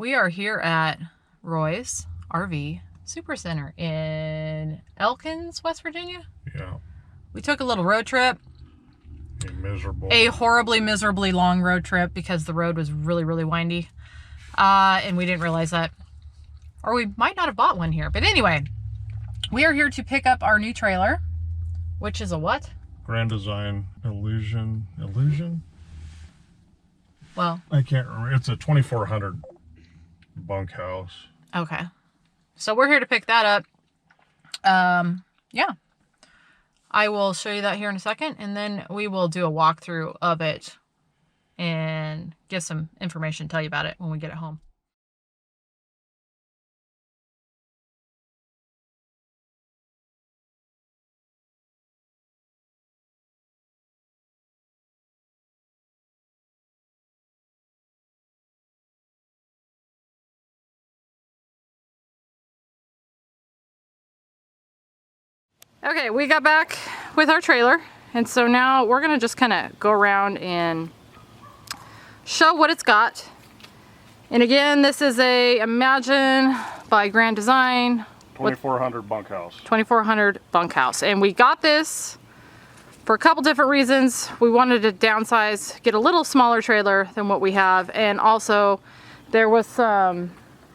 We are here at Roy's RV Super Center in Elkins, West Virginia. Yeah. We took a little road trip. A horribly, miserably long road trip because the road was really, really windy. And we didn't realize that. Or we might not have bought one here. But anyway, we are here to pick up our new trailer, which is a what? Grand Design Illusion. Well, I can't remember. It's a 2400 bunkhouse. Okay. So we're here to pick that up. Yeah. I will show you that here in a second, and then we will do a walkthrough of it and get some information, tell you about it when we get it home. Okay, we got back with our trailer, and so now we're gonna just kind of go around and show what it's got. And again, this is a Imagine by Grand Design 2400 bunkhouse. 2400 bunkhouse, and we got this for a couple different reasons. We wanted to downsize, get a little smaller trailer than what we have, and also there was some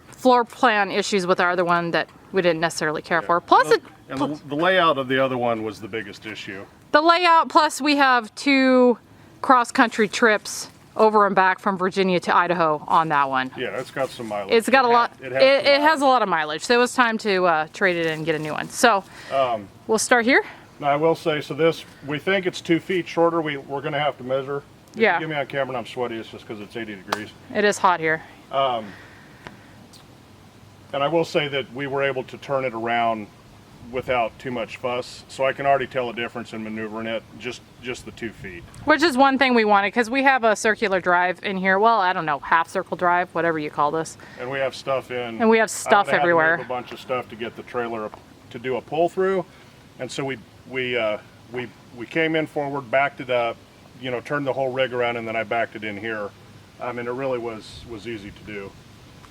floor plan issues with our other one that we didn't necessarily care for. Plus the layout of the other one was the biggest issue. The layout, plus we have 2 cross-country trips over and back from Virginia to Idaho on that one. Yeah, it's got some mileage. It's got a lot. It has a lot of mileage, so it was time to trade it in and get a new one. So we'll start here. Now I will say, so this, we think it's 2 feet shorter. We're going to have to measure. If Yeah. you get me on camera and I'm sweaty, it's just because it's 80 degrees. It is hot here. And I will say that we were able to turn it around without too much fuss, so I can already tell a difference in maneuvering it, just the 2 feet. Which is one thing we wanted, because we have a circular drive in here. Well, I don't know, half circle drive, whatever you call this. And we have stuff in. And we have stuff everywhere. We have a bunch of stuff to get the trailer to do a pull through, and so we came in forward, backed it up, you know, turned the whole rig around, and then I backed it in here. I mean, it really was easy to do.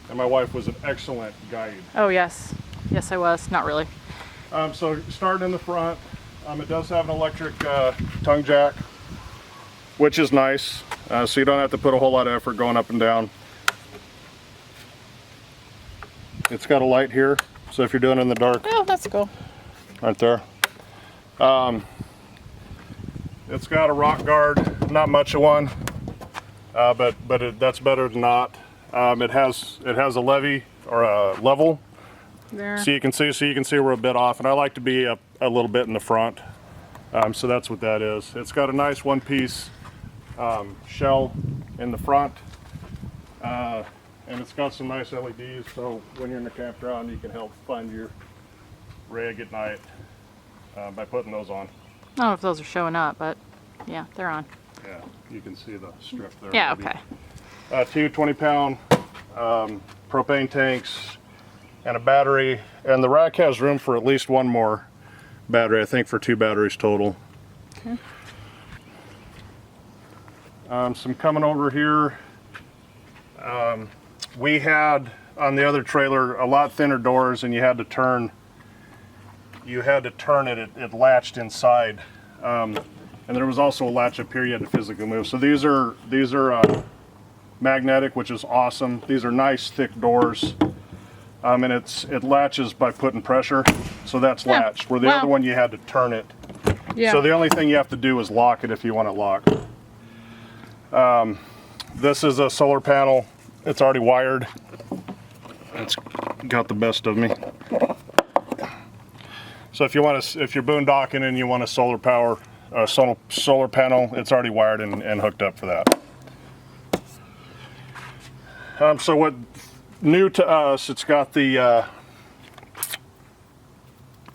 And my wife was an excellent guide. Oh yes, yes I was. Not really. So starting in the front, it does have an electric tongue jack, which is nice. So you don't have to put a whole lot of effort going up and down. It's got a light here, so if you're doing it in the dark. Oh, that's cool. Right there. It's got a rock guard, not much of one, but that's better than not. It has a levy or a level. There. So you can see we're a bit off, and I like to be a little bit in the front. So that's what that is. It's got a nice one-piece shell in the front, and it's got some nice LEDs. So when you're in the campground, you can help find your rig at night by putting those on. I don't know if those are showing up, but yeah, they're on. Yeah, you can see the strip there. Yeah, maybe. okay. 2 20-pound propane tanks and a battery, and the rack has room for at least one more battery, I think for 2 batteries total. Okay. Some coming over here. We had on the other trailer a lot thinner doors, and you had to turn it, it latched inside. And there was also a latch up here you had to physically move. So these are magnetic, which is awesome. These are nice thick doors. And it latches by putting pressure, so that's latched. Where the other one you had to turn it. Yeah. So the only thing you have to do is lock it if you want it locked. This is a solar panel. It's already wired. It's got the best of me. So if you're boondocking and you want a solar panel, it's already wired and hooked up for that. So what new to us, it's got the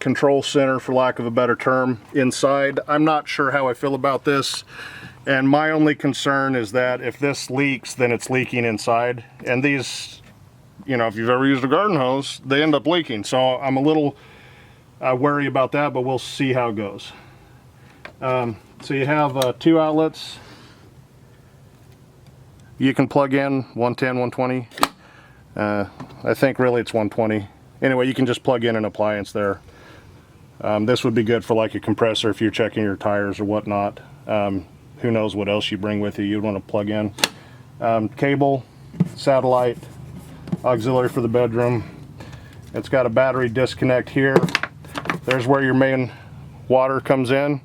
control center, for lack of a better term, inside. I'm not sure how I feel about this, and my only concern is that if this leaks, then it's leaking inside. And these, you know, if you've ever used a garden hose, they end up leaking. So I'm a little wary about that, but we'll see how it goes. So you have 2 outlets. You can plug in 110, 120. I think really it's 120. Anyway, you can just plug in an appliance there. This would be good for like a compressor if you're checking your tires or whatnot. Who knows what else you bring with you you'd want to plug in. Cable, satellite, auxiliary for the bedroom. It's got a battery disconnect here. There's where your main water comes in,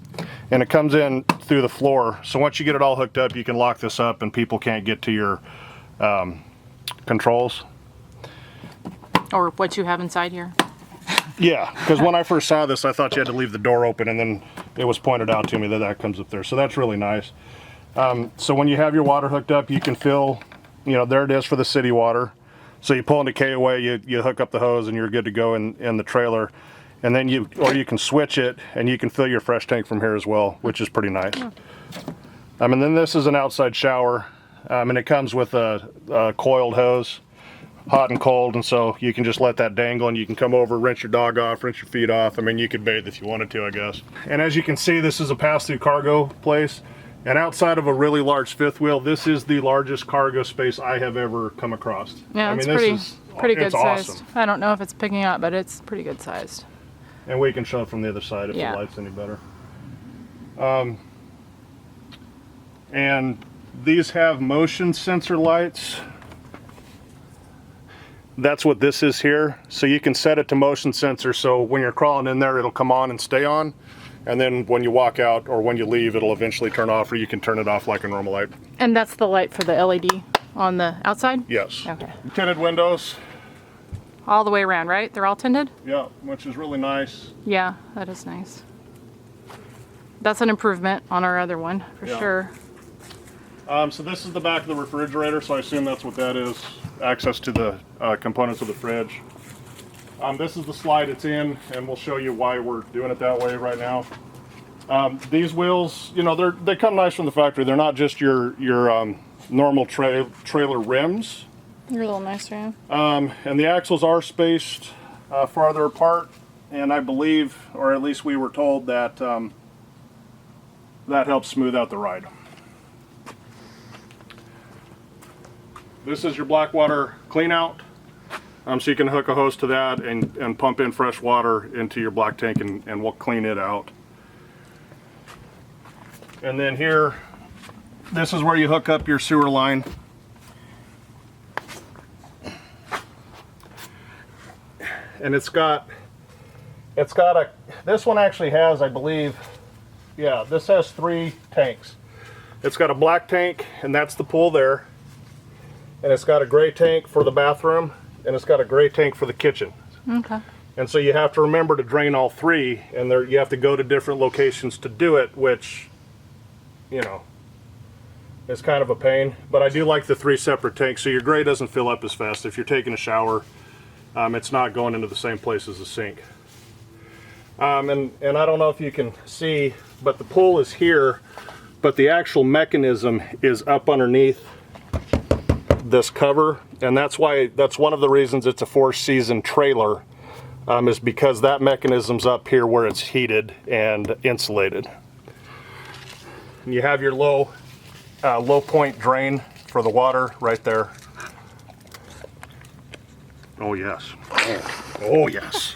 and it comes in through the floor. So once you get it all hooked up, you can lock this up and people can't get to your controls. Or what you have inside here. Yeah, because when I first saw this, I thought you had to leave the door open, and then it was pointed out to me that that comes up there. So that's really nice. So when you have your water hooked up, you can fill, you know, there it is for the city water. So you pull into KOA, you hook up the hose, and you're good to go in the trailer. And then you can switch it, and you can fill your fresh tank from here as well, which is pretty nice. And then this is an outside shower, and it comes with a coiled hose, hot and cold, and so you can just let that dangle, and you can come over, rinse your dog off, rinse your feet off. I mean, you could bathe if you wanted to, I guess. And as you can see, this is a pass-through cargo place. And outside of a really large fifth wheel, this is the largest cargo space I have ever come across. Yeah, it's pretty good sized. Awesome. I don't know if it's picking up, but it's pretty good sized. And we can show it from the other side if the light's any better. And these have motion sensor lights. That's what this is here. So you can set it to motion sensor, so when you're crawling in there, it'll come on and stay on. And then when you walk out or when you leave, it'll eventually turn off, or you can turn it off like a normal light. And that's the light for the LED on the outside? Yes. Okay. Tinted windows. All the way around, right? They're all tinted? Yeah, which is really nice. Yeah, that is nice. That's an improvement on our other one, for sure. So this is the back of the refrigerator, so I assume that's what that is. Access to the components of the fridge. This is the slide it's in, and we'll show you why we're doing it that way right now. These wheels, you know, they come nice from the factory. They're not just your normal trailer rims. You're a little nicer, yeah. And the axles are spaced farther apart, and I believe, or at least we were told, that that helps smooth out the ride. This is your black water clean out. So you can hook a hose to that and pump in fresh water into your black tank, and we'll clean it out. And then here, this is where you hook up your sewer line. And this one actually has, I believe, yeah, this has 3 tanks. It's got a black tank, and that's the pool there. And it's got a gray tank for the bathroom, and it's got a gray tank for the kitchen. Okay. And so you have to remember to drain all 3, and you have to go to different locations to do it, which, you know, is kind of a pain. But I do like the 3 separate tanks, so your gray doesn't fill up as fast. If you're taking a shower, it's not going into the same place as the sink. And I don't know if you can see, but the pool is here, but the actual mechanism is up underneath this cover, and that's one of the reasons it's a 4-season trailer, is because that mechanism's up here where it's heated and insulated. And you have your low point drain for the water right there. Oh yes. Oh yes.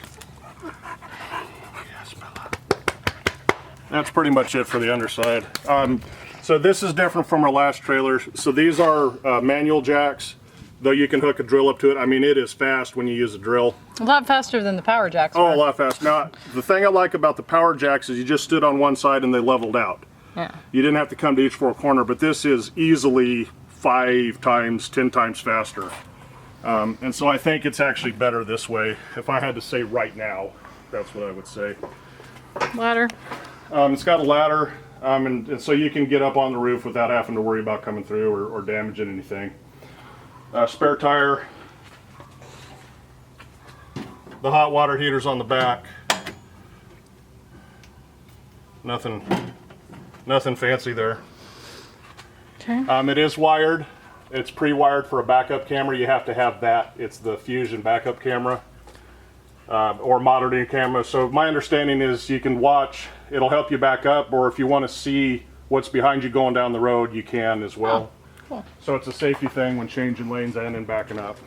Yes, Bella. That's pretty much it for the underside. So this is different from our last trailer. So these are manual jacks, though you can hook a drill up to it. I mean, it is fast when you use a drill. A lot faster than the power jacks Oh, were. a lot faster. Now, the thing I like about the power jacks is you just stood on one side and they leveled out. Yeah. You didn't have to come to each 4 corner, but this is easily 5 times, 10 times faster. And so I think it's actually better this way. If I had to say right now, that's what I would say. Ladder. It's got a ladder, and so you can get up on the roof without having to worry about coming through or damaging anything. Spare tire. The hot water heater's on the back. Nothing fancy there. Okay. It is wired. It's pre-wired for a backup camera. You have to have that. It's the Fusion backup camera, or monitoring camera. So my understanding is you can watch, it'll help you back up, or if you want to see what's behind you going down the road, you can as well. Oh, cool. So it's a safety thing when changing lanes and backing up.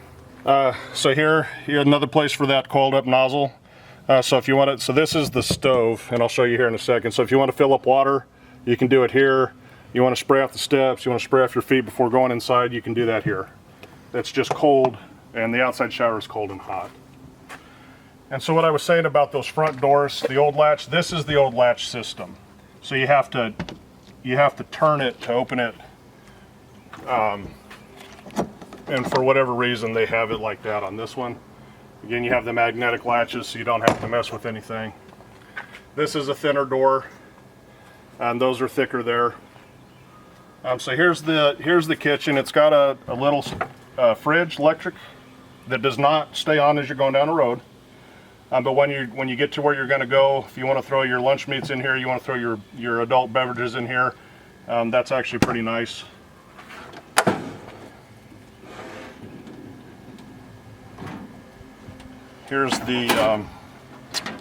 So here another place for that coiled up nozzle. So if you want it, so this is the stove, and I'll show you here in a second. So if you want to fill up water, you can do it here. You want to spray off the steps, you want to spray off your feet before going inside, you can do that here. It's just cold, and the outside shower is cold and hot. And so what I was saying about those front doors, the old latch, this is the old latch system. So you have to turn it to open it. And for whatever reason, they have it like that on this one. Again, you have the magnetic latches, so you don't have to mess with anything. This is a thinner door, and those are thicker there. So here's the kitchen. It's got a little fridge, electric, that does not stay on as you're going down the road. But when you get to where you're going to go, if you want to throw your lunch meats in here, you want to throw your adult beverages in here, that's actually pretty nice. Here's the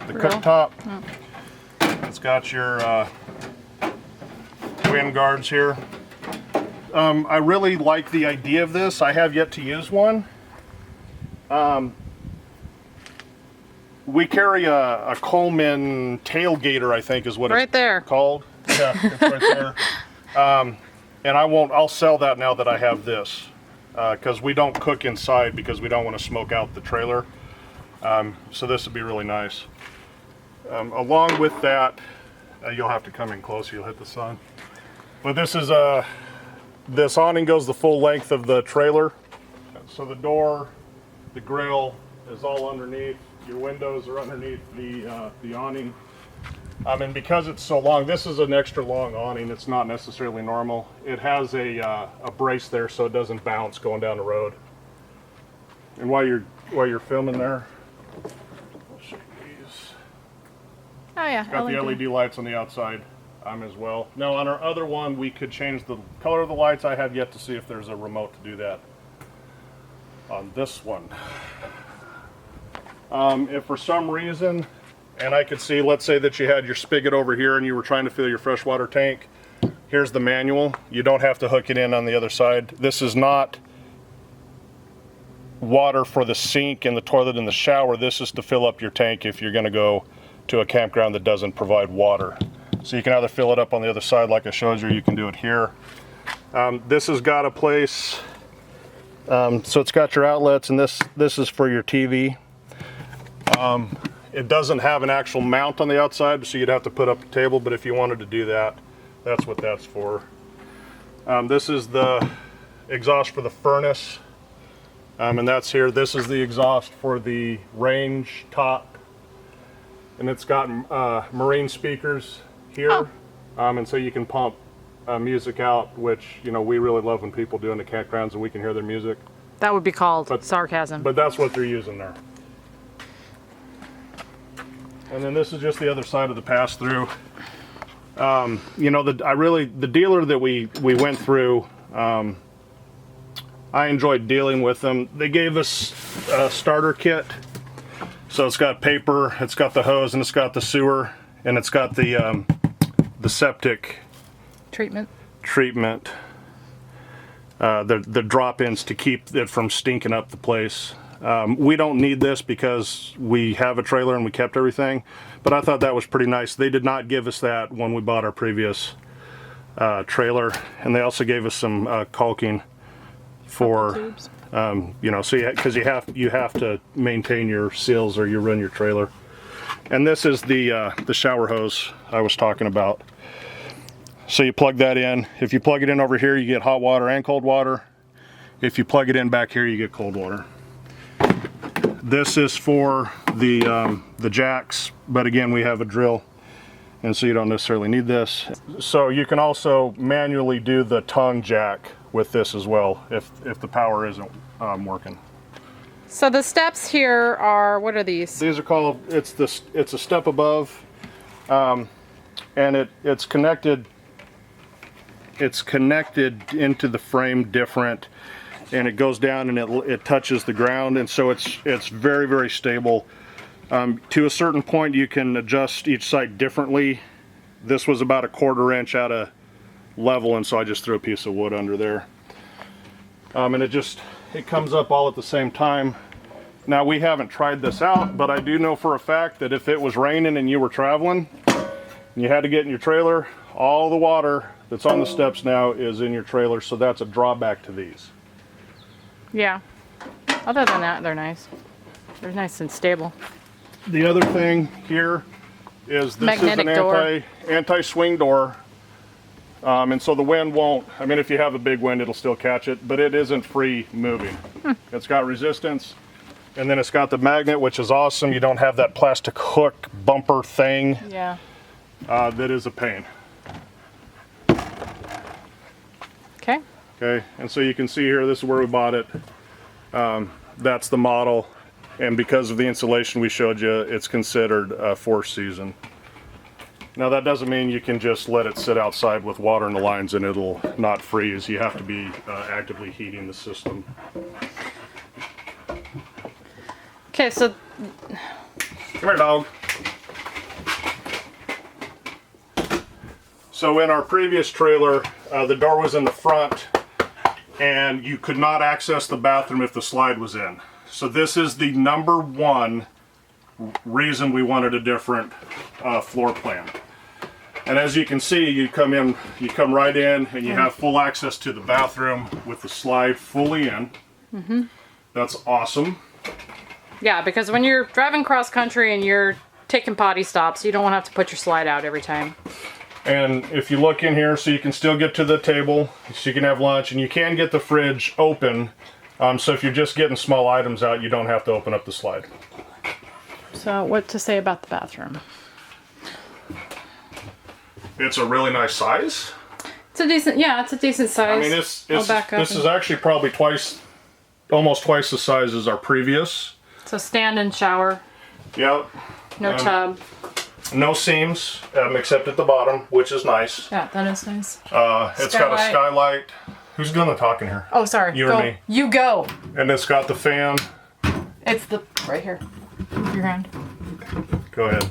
cooktop. It's got your wind guards here. I really like the idea of this. I have yet to use one. We carry a Coleman tailgater, I think is what right it's there. Called. Yeah, it's right there. And I'll sell that now that I have this, because we don't cook inside because we don't want to smoke out the trailer. So this would be really nice. Along with that, you'll have to come in closer, you'll hit the sun. But this awning goes the full length of the trailer. So the door, the grill is all underneath. Your windows are underneath the awning. And because it's so long, this is an extra long awning. It's not necessarily normal. It has a brace there so it doesn't bounce going down the road. And while you're filming there, I'll show you these. Oh yeah, Got the LED lights on the outside as well. Now on our other one, we could change the color of the lights. I have yet to see if there's a remote to do that on this one. If for some reason, and I could see, let's say that you had your spigot over here and you were trying to fill your freshwater tank, here's the manual. You don't have to hook it in on the other side. This is not water for the sink and the toilet and the shower. This is to fill up your tank if you're going to go to a campground that doesn't provide water. So you can either fill it up on the other side like I showed you, or you can do it here. This has got a place, so it's got your outlets, and this is for your TV. It doesn't have an actual mount on the outside, so you'd have to put up a table, but if you wanted to do that, that's what that's for. This is the exhaust for the furnace, and that's here. This is the exhaust for the range top, and it's got marine speakers here, and so you can pump music out, which we really love when people do in the campgrounds and we can hear their music. That would be called sarcasm. But that's what they're using there. And then this is just the other side of the pass-through. The dealer that we went through, I enjoyed dealing with them. They gave us a starter kit. So it's got paper, it's got the hose, and it's got the sewer, and it's got the septic treatment. The drop-ins to keep it from stinking up the place. We don't need this because we have a trailer and we kept everything, but I thought that was pretty nice. They did not give us that when we bought our previous trailer, and they also gave us some caulking for, because you have to maintain your seals or you ruin your trailer. And this is the shower hose I was talking about. So you plug that in. If you plug it in over here, you get hot water and cold water. If you plug it in back here, you get cold water. This is for the jacks, but again, we have a drill, and so you don't necessarily need this. So you can also manually do the tongue jack with this as well if the power isn't working. So the steps here are, what are these? These are called, it's a step above, and it's connected into the frame different, and it goes down and it touches the ground, and so it's very, very stable. To a certain point, you can adjust each side differently. This was about 1/4 inch out of level, and so I just threw a piece of wood under there. And it comes up all at the same time. Now, we haven't tried this out, but I do know for a fact that if it was raining and you were traveling and you had to get in your trailer, all the water that's on the steps now is in your trailer, so that's a drawback to these. Yeah. Other than that, they're nice. They're nice and stable. The other thing here is this Magnetic is door. an anti-swing door. And so the wind won't, I mean, if you have a big wind, it'll still catch it, but it isn't free moving. It's got resistance, and then it's got the magnet, which is awesome. You don't have that plastic hook bumper thing. Yeah. That is a pain. Okay. Okay, and so you can see here, this is where we bought it. That's the model, and because of the insulation we showed you, it's considered a 4-season. Now that doesn't mean you can just let it sit outside with water in the lines and it'll not freeze. You have to be actively heating the system. Okay, so Come here, dog. So in our previous trailer, the door was in the front and you could not access the bathroom if the slide was in. So this is the number one reason we wanted a different floor plan. And as you can see, you come right in and you have full access to the bathroom with the slide fully in. Mm-hmm. That's awesome. yeah, because when you're driving cross country and you're taking potty stops, you don't want to have to put your slide out every time. And if you look in here, so you can still get to the table, so you can have lunch, and you can get the fridge open. So if you're just getting small items out, you don't have to open up the slide. So what to say about the bathroom? It's a really nice size. It's a decent, yeah, it's a decent size. I mean, this and- is actually probably almost twice the size as our previous. It's a stand and shower, Yep. no tub. No seams, except at the bottom, which is nice. Yeah, that is nice. It's got a Skylight. skylight. Who's doing the talking here? Oh, sorry. You or go. me? You go. And it's got the fan. It's the right here. Move your hand. Go ahead.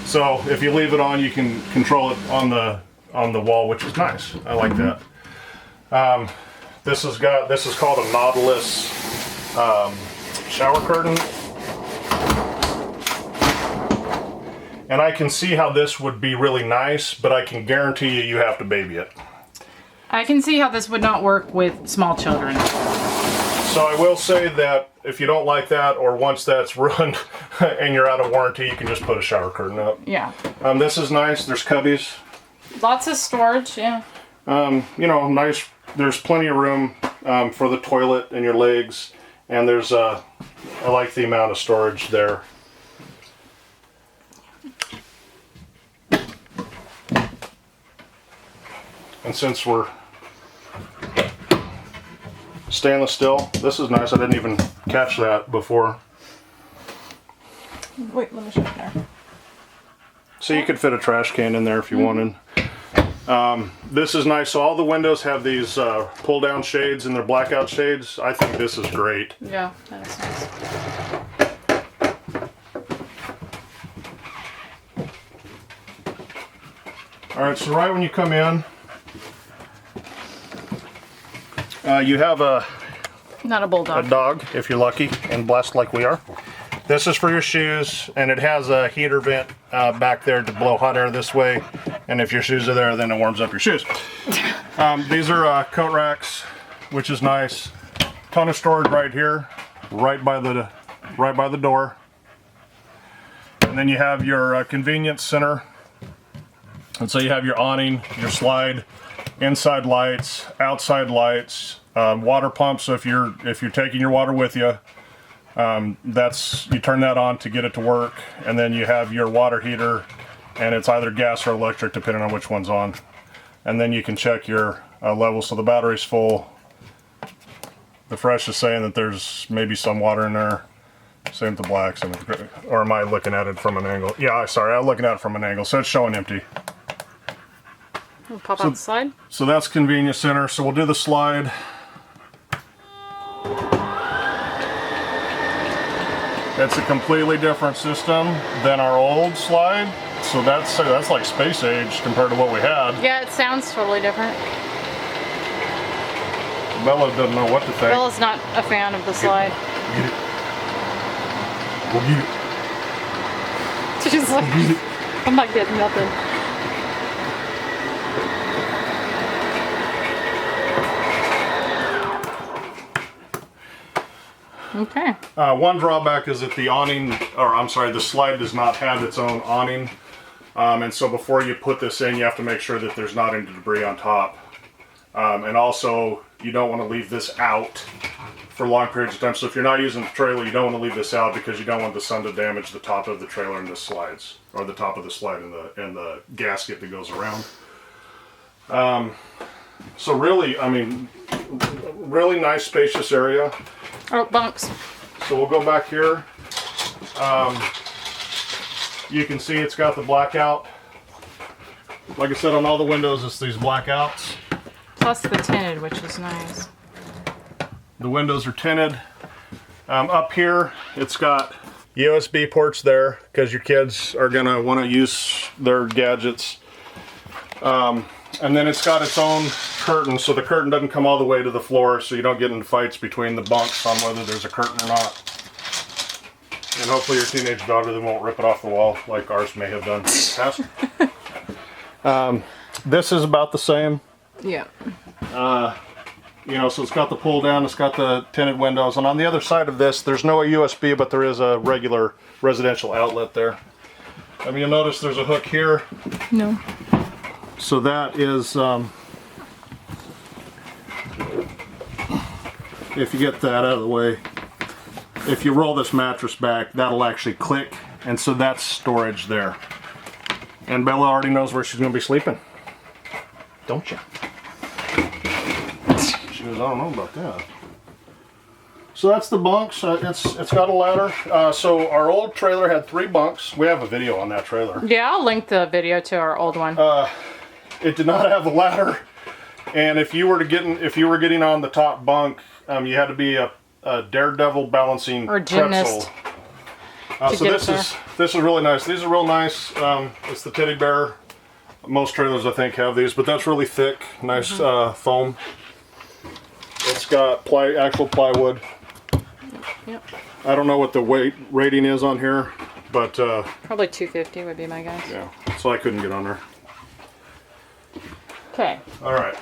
So if you leave it on, you can control it on the wall, which is nice. I like that. This is called a knobless shower curtain. And I can see how this would be really nice, but I can guarantee you have to baby it. I can see how this would not work with small children. So I will say that if you don't like that, or once that's ruined and you're out of warranty, you can just put a shower curtain up. Yeah. This is nice. There's cubbies. Lots of storage, yeah. You know, nice. There's plenty of room for the toilet and your legs, and there's I like the amount of storage there. And since we're stainless steel, this is nice. I didn't even catch that before. Wait, let me show you there. So you could fit a trash can in there if you wanted. This is nice. So all the windows have these pull down shades and they're blackout shades. I think this is great. Yeah, that is nice. All right, so right when you come in, you have Not a a bulldog. dog, if you're lucky and blessed like we are. This is for your shoes, and it has a heater vent back there to blow hot air this way. And if your shoes are there, then it warms up your shoes. These are coat racks, which is nice. Ton of storage right here, right by the door. And then you have your convenience center. And so you have your awning, your slide, inside lights, outside lights, water pump. So if you're taking your water with you, you turn that on to get it to work, and then you have your water heater, and it's either gas or electric depending on which one's on. And then you can check your level, so the battery's full. The Fresh is saying that there's maybe some water in there. Same with the Blacks, or am I looking at it from an angle? Yeah, sorry, I'm looking at it from an angle, so it's showing empty. We'll pop out the slide. So that's convenience center. So we'll do the slide. It's a completely different system than our old slide. So that's like space age compared to what we had. Yeah, it sounds totally different. Bella doesn't know what to think. Bella's not a fan of the slide. Get it. Go get it. She's like, Get it. I'm not getting nothing. Okay. One drawback is that the awning, or I'm sorry, the slide does not have its own awning. And so before you put this in, you have to make sure that there's not any debris on top. And also, you don't want to leave this out for long periods of time. So if you're not using the trailer, you don't want to leave this out because you don't want the sun to damage the top of the trailer and the slides, or the top of the slide and the gasket that goes around. So really, I mean, really nice spacious area. Oh, bunks. So we'll go back here. You can see it's got the blackout. Like I said, on all the windows, it's these blackouts. Plus the tinted, which is nice. The windows are tinted. Up here, it's got USB ports there because your kids are gonna want to use their gadgets. And then it's got its own curtain, so the curtain doesn't come all the way to the floor, so you don't get into fights between the bunks on whether there's a curtain or not. And hopefully your teenage daughter then won't rip it off the wall like ours may have done in the past. This is about the same. Yeah. You know, so it's got the pull down, it's got the tinted windows, and on the other side of this, there's no USB, but there is a regular residential outlet there. I mean, you'll notice there's a hook here. No. So that is, if you get that out of the way, if you roll this mattress back, that'll actually click, and so that's storage there. And Bella already knows where she's going to be sleeping. Don't you? She goes, I don't know about that. So that's the bunks. It's got a ladder. So our old trailer had 3 bunks. We have a video on that trailer. Yeah, I'll link the video to our old one. It did not have a ladder, and if you were getting on the top bunk, you had to be a daredevil balancing or gymnast. So this is really nice. These are real nice. It's the teddy bear. Most trailers I think have these, but that's really thick, nice foam. It's got actual plywood. Yep. I don't know what the weight rating is on here, but probably 250 would be my guess. Yeah, so I couldn't get on there. Okay. All right.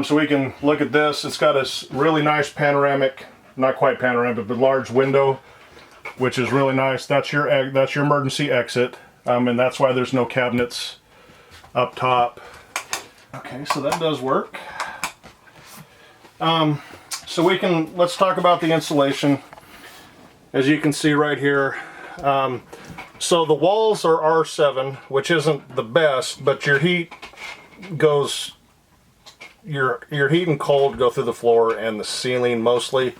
So we can look at this. It's got a really nice panoramic, not quite panoramic, but large window, which is really nice. That's your emergency exit, and that's why there's no cabinets up top. Okay, so that does work. So let's talk about the insulation. As you can see right here, so the walls are R7, which isn't the best, but your heat goes, your heat and cold go through the floor and the ceiling mostly.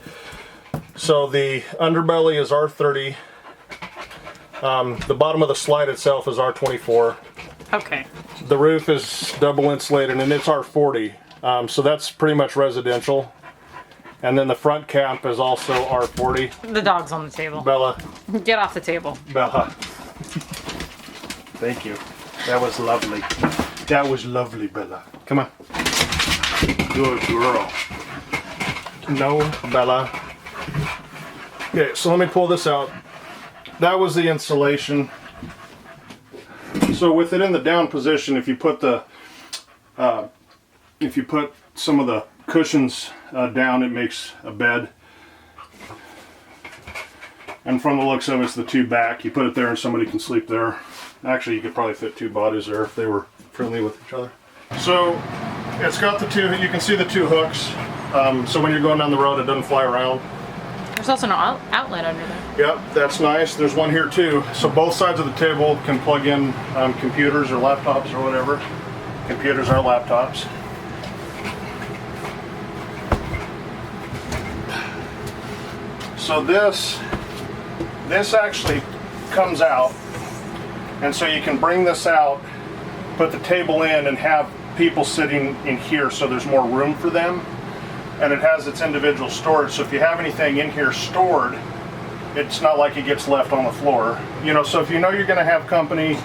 So the underbelly is R30. The bottom of the slide itself is R24. Okay. The roof is double insulated and it's R40. So that's pretty much residential. And then the front cap is also R40. The dog's on the table. Bella. Get off the table. Bella. Thank you. That was lovely. That was lovely, Bella. Come on. Good girl. No, Bella. Okay, so let me pull this out. That was the insulation. So with it in the down position, if you put some of the cushions down, it makes a bed. And from the looks of it, it's the 2 back. You put it there and somebody can sleep there. Actually, you could probably fit 2 bodies there if they were friendly with each other. So it's got the 2, you can see the 2 hooks. So when you're going down the road, it doesn't fly around. There's also an outlet under there. Yep, that's nice. There's one here too. So both sides of the table can plug in computers or laptops or whatever. Computers are laptops. So this actually comes out, and so you can bring this out, put the table in, and have people sitting in here so there's more room for them. And it has its individual storage, so if you have anything in here stored, it's not like it gets left on the floor. You know, so if you know you're gonna have company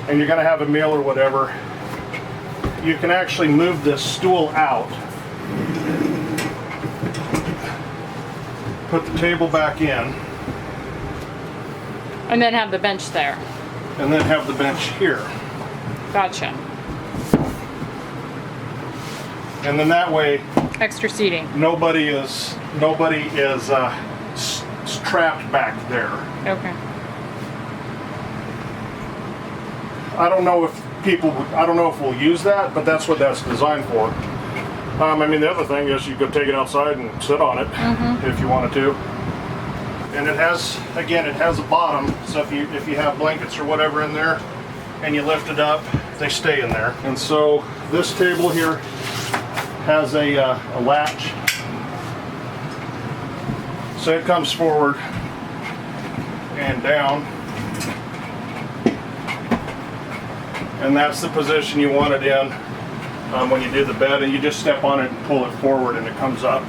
and you're gonna have a meal or whatever, you can actually move this stool out put the table back in, And then have the bench there. and then have the bench here. Gotcha. And then that way, Extra seating. nobody is trapped back there. Okay. I don't know if we'll use that, but that's what that's designed for. I mean, the other thing is you could take it outside and sit on it if you wanted to. And it has a bottom, so if you have blankets or whatever in there and you lift it up, they stay in there. And so this table here has a latch. So it comes forward and down. And that's the position you want it in when you do the bed, and you just step on it and pull it forward and it comes up.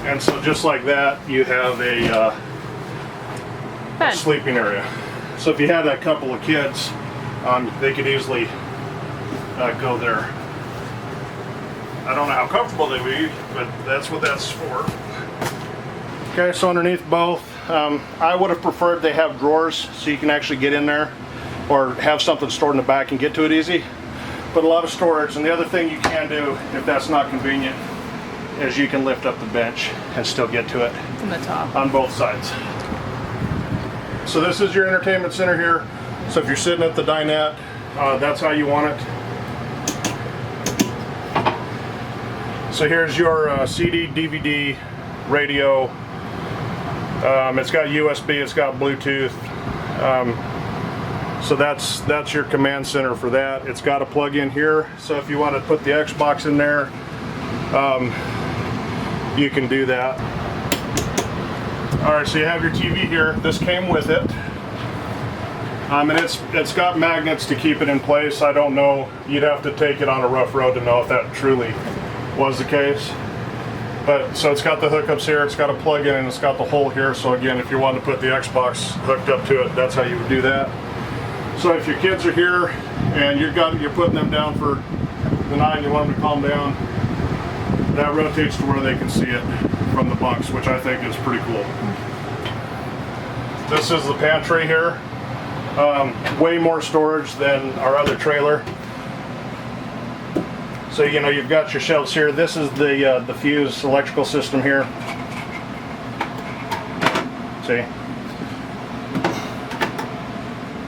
And so just like that, you have a Bed. sleeping area. So if you had a couple of kids, they could easily go there. I don't know how comfortable they would be, but that's what that's for. Okay, so underneath both, I would have preferred they have drawers so you can actually get in there, or have something stored in the back and get to it easy. But a lot of storage. And the other thing you can do, if that's not convenient, is you can lift up the bench and still get to it From the top. on both sides. So this is your entertainment center here. So if you're sitting at the dinette, that's how you want it. So here's your CD, DVD, radio. It's got USB, it's got Bluetooth. So that's your command center for that. It's got a plug in here. So if you want to put the Xbox in there, you can do that. All right, so you have your TV here. This came with it. And it's got magnets to keep it in place. I don't know, you'd have to take it on a rough road to know if that truly was the case. But so it's got the hookups here, it's got a plug in, and it's got the hole here. So again, if you want to put the Xbox hooked up to it, that's how you would do that. So if your kids are here and you're putting them down for the night and you want them to calm down, that rotates to where they can see it from the bunks, which I think is pretty cool. This is the pantry here. Way more storage than our other trailer. So you've got your shelves here. This is the fuse electrical system here. See?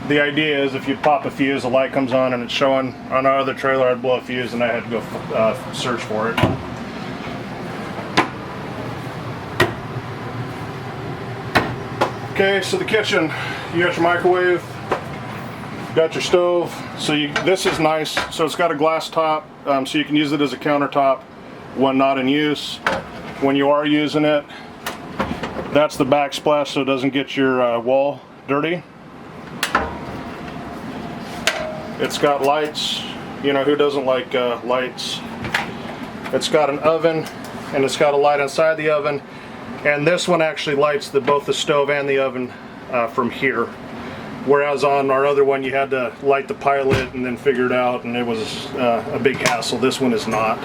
The idea is if you pop a fuse, the light comes on and it's showing. On our other trailer, I'd blow a fuse and I had to go search for it. Okay, so the kitchen, you got your microwave, got your stove. So this is nice. So it's got a glass top, so you can use it as a countertop when not in use. When you are using it, that's the backsplash so it doesn't get your wall dirty. It's got lights. Who doesn't like lights? It's got an oven, and it's got a light inside the oven. And this one actually lights both the stove and the oven from here. Whereas on our other one, you had to light the pilot and then figure it out, and it was a big hassle. This one is not.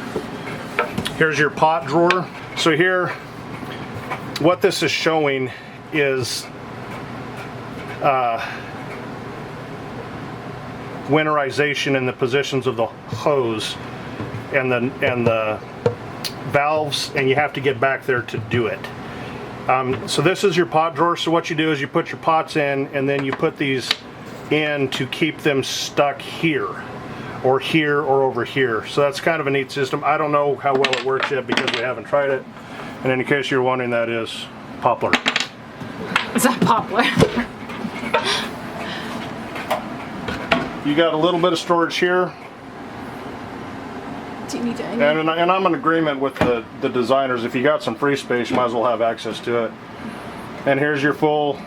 Here's your pot drawer. So here, what this is showing is winterization in the positions of the hose and the valves, and you have to get back there to do it. So this is your pot drawer. So what you do is you put your pots in, and then you put these in to keep them stuck here or over here. So that's kind of a neat system. I don't know how well it works yet because we haven't tried it. And in case you're wondering, that is poplar. Is that poplar? You got a little bit of storage here. Teeny tiny. And I'm in agreement with the designers. If you got some free space, you might as well have access to it. And here's your full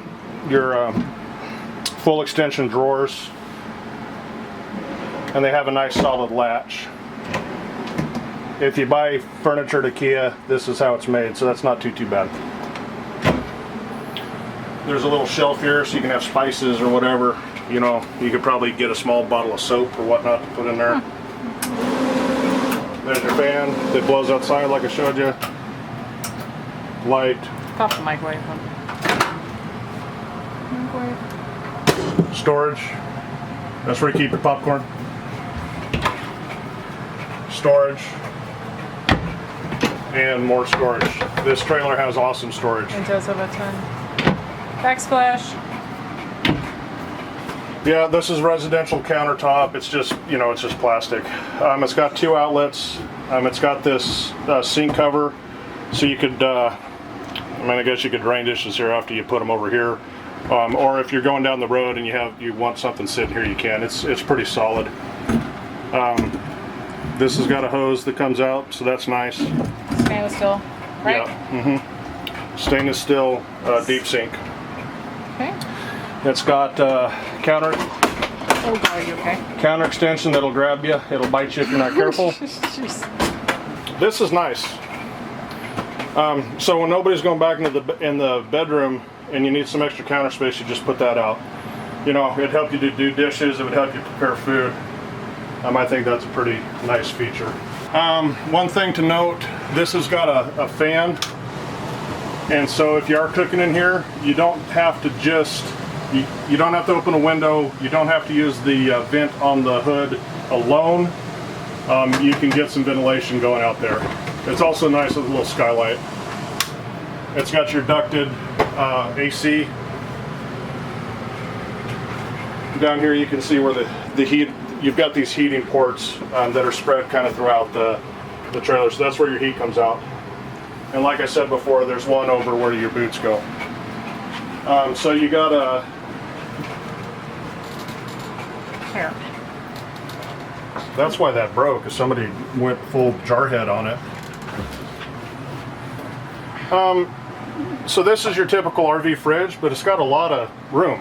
extension drawers. And they have a nice solid latch. If you buy furniture at IKEA, this is how it's made, so that's not too bad. There's a little shelf here so you can have spices or whatever. You know, you could probably get a small bottle of soap or whatnot to put in there. There's your fan that blows outside like I showed you. Light. Pop the microwave one. Microwave. Storage. That's where you keep your popcorn. Storage. And more storage. This trailer has awesome storage. It does have a ton. Backsplash. Yeah, this is residential countertop. It's just, you know, it's just plastic. It's got 2 outlets. It's got this sink cover, so you could, I mean, I guess you could drain dishes here after you put them over here. Or if you're going down the road and you want something sitting here, you can. It's pretty solid. This has got a hose that comes out, so that's nice. Stainless steel, right? Yeah. Stainless steel deep sink. Okay. It's got counter Oh God, you okay? counter extension that'll grab you. It'll bite you if you're not careful. Jeez. This is nice. So when nobody's going back into the bedroom and you need some extra counter space, you just put that out. You know, it'd help you to do dishes. It would help you prepare food. I think that's a pretty nice feature. One thing to note, this has got a fan. And so if you are cooking in here, you don't have to just, you don't have to open a window. You don't have to use the vent on the hood alone. You can get some ventilation going out there. It's also nice with a little skylight. It's got your ducted AC. Down here you can see where the heat, you've got these heating ports that are spread kind of throughout the trailer. So that's where your heat comes out. And like I said before, there's one over where your boots go. So you got a... Here. That's why that broke, because somebody went full jarhead on it. So this is your typical RV fridge, but it's got a lot of room.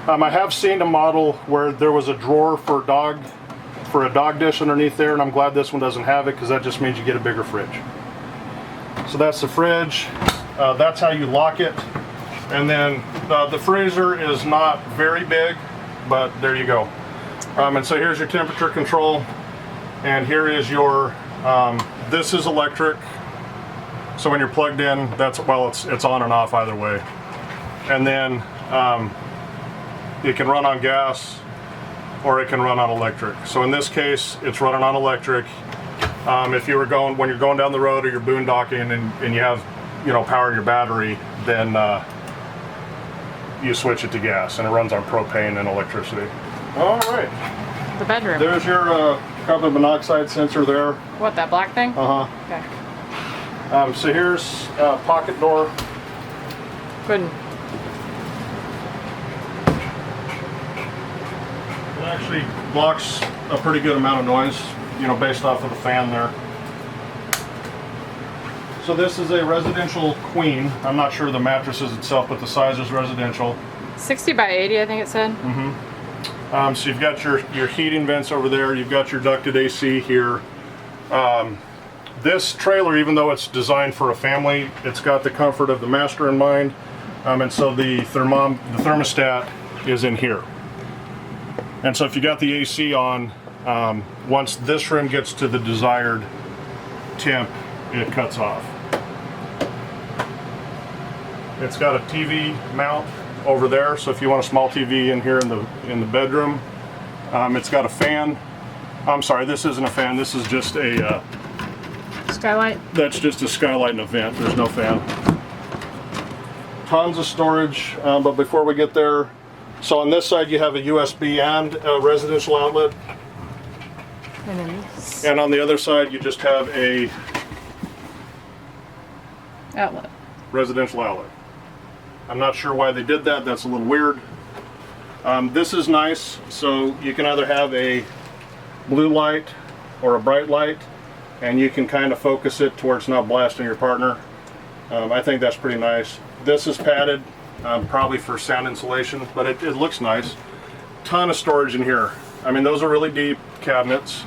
I have seen a model where there was a drawer for a dog dish underneath there, and I'm glad this one doesn't have it, because that just means you get a bigger fridge. So that's the fridge. That's how you lock it. And then the freezer is not very big, but there you go. And so here's your temperature control, and here is your, this is electric. So when you're plugged in, it's on and off either way. And then it can run on gas or it can run on electric. So in this case, it's running on electric. If you were when you're going down the road or you're boondocking and you have, you know, power in your battery, then you switch it to gas, and it runs on propane and electricity. All right. The bedroom. There's your carbon monoxide sensor there. What, that black thing? Uh-huh. Okay. So here's a pocket door. Good. It actually blocks a pretty good amount of noise, you know, based off of the fan there. So this is a residential queen. I'm not sure the mattresses itself, but the size is residential. 60 by 80, I think it said. Mm-hmm. So you've got your heating vents over there. You've got your ducted AC here. This trailer, even though it's designed for a family, it's got the comfort of the master in mind. And so the thermostat is in here. And so if you got the AC on, once this room gets to the desired temp, it cuts off. It's got a TV mount over there, so if you want a small TV in here in the bedroom, it's got a fan. I'm sorry, this isn't a fan. This is just a skylight. That's just a skylight and a vent. There's no fan. Tons of storage, but before we get there, so on this side you have a USB and a residential outlet, and on the other side you just have a outlet. Residential outlet. I'm not sure why they did that. That's a little weird. This is nice. So you can either have a blue light or a bright light, and you can kind of focus it to where it's not blasting your partner. I think that's pretty nice. This is padded, probably for sound insulation, but it looks nice. Ton of storage in here. I mean, those are really deep cabinets,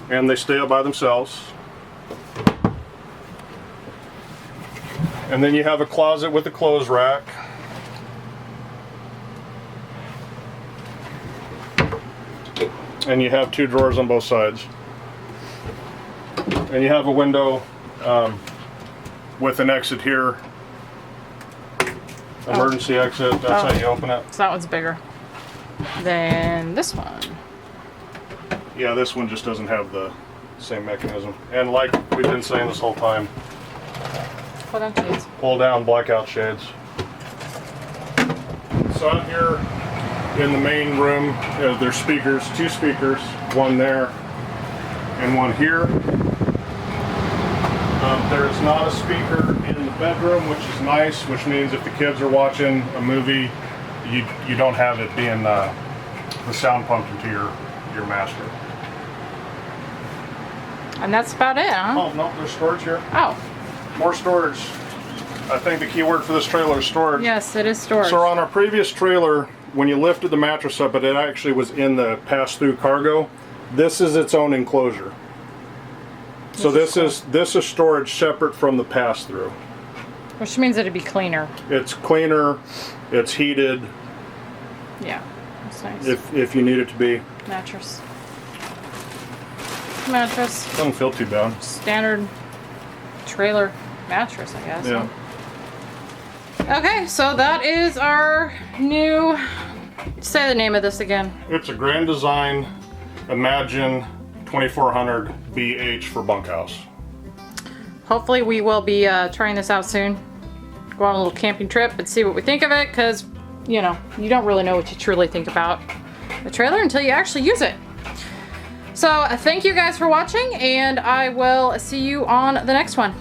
and they stay up by themselves. And then you have a closet with a clothes rack. and you have 2 drawers on both sides. And you have a window with an exit here. Emergency exit, that's how you open it. So that one's bigger than this one. Yeah, this one just doesn't have the same mechanism. And like we've been saying this whole time, Pull down shades. pull down blackout shades. So out here in the main room, there's speakers, 2 speakers, one there and one here. There is not a speaker in the bedroom, which is nice, which means if the kids are watching a movie, you don't have it being the sound pumped into your master. And that's about it, huh? Oh, no, there's storage here. Oh, More storage. I think the key word for this trailer is storage. yes, it is storage. So on our previous trailer, when you lifted the mattress up, it actually was in the pass-through cargo. This is its own enclosure. So this is storage separate from the pass-through. Which means it'd be cleaner. It's cleaner, it's heated, Yeah, that's nice. if you need it to be. Mattress. Doesn't feel too bad. Standard trailer mattress, I guess. Yeah. Okay, so that is our new, say the name of this again. It's a Grand Design Imagine 2400 BH for Bunkhouse. Hopefully we will be trying this out soon. Go on a little camping trip and see what we think of it, because, you know, you don't really know what you truly think about the trailer until you actually use it. So thank you guys for watching, and I will see you on the next one.